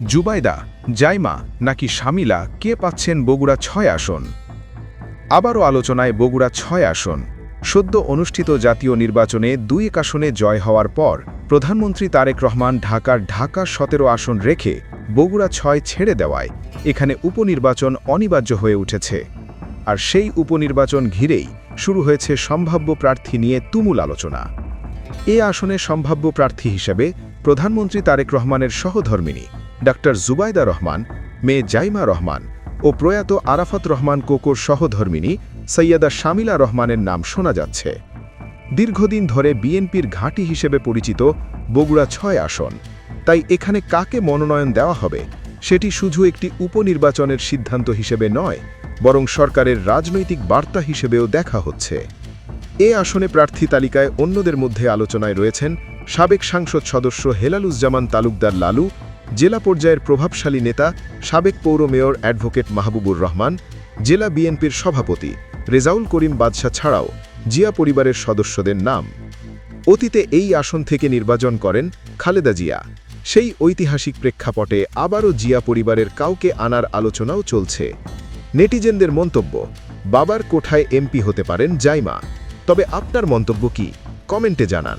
জুবাইদা, জাইমা নাকি শামিলা কে পাচ্ছেন বগুড়া ৬ আসন? আবারও আলোচনায় বগুড়া ৬ আসন। সদ্য অনুষ্ঠিত জাতীয় নির্বাচনে ২ আসনে জয় হওয়ার পর প্রধানমন্ত্রী তারেক রহমান ঢাকার ১৭ আসন রেখে বগুড়া ৬ ছেড়ে দেওয়ায় এখানে উপনির্বাচন অনিবার্য হয়ে উঠেছে। আর সেই উপনির্বাচন ঘিরেই শুরু হয়েছে সম্ভাব্য প্রার্থী নিয়ে তুমুল আলোচনা। এ আসনে সম্ভাব্য প্রার্থী হিসেবে প্রধানমন্ত্রী তারেক রহমানের সহধর্মিণী ডাক্তার জুবাইদা রহমান, মেয়ে জাইমা রহমান ও প্রয়াত আরাফাত রহমান কোকোর সহধর্মিণী সৈয়দা শামিলা রহমানের নাম শোনা যাচ্ছে। দীর্ঘদিন ধরে বিএনপির ঘাঁটি হিসেবে পরিচিত বগুড়া ৬ আসন, তাই এখানে কাকে মনোনয়ন দেওয়া হবে সেটি শুধু একটি উপনির্বাচনের সিদ্ধান্ত হিসেবে নয়, বরং সরকারের রাজনৈতিক বার্তা হিসেবেও দেখা হচ্ছে। এ আসনে প্রার্থী তালিকায় অন্যদের মধ্যে আলোচনায় রয়েছেন সাবেক সংসদ সদস্য হেলালুজ্জামান তালুকদার লালু, জেলা পর্যায়ের প্রভাবশালী নেতা সাবেক পৌর মেয়র অ্যাডভোকেট মাহবুবুর রহমান, জেলা বিএনপির সভাপতি রেজাউল করিম বাদশা ছাড়াও জিয়া পরিবারের সদস্যদের নাম। অতীতে এই আসন থেকে নির্বাচন করেন খালেদা জিয়া। সেই ঐতিহাসিক প্রেক্ষাপটে আবারও জিয়া পরিবারের কাউকে আনার আলোচনাও চলছে। নেটিজেনদের মন্তব্য, বাবার কোঠায় এমপি হতে পারেন জাইমা। তবে আপনার মন্তব্য কি? কমেন্টে জানান।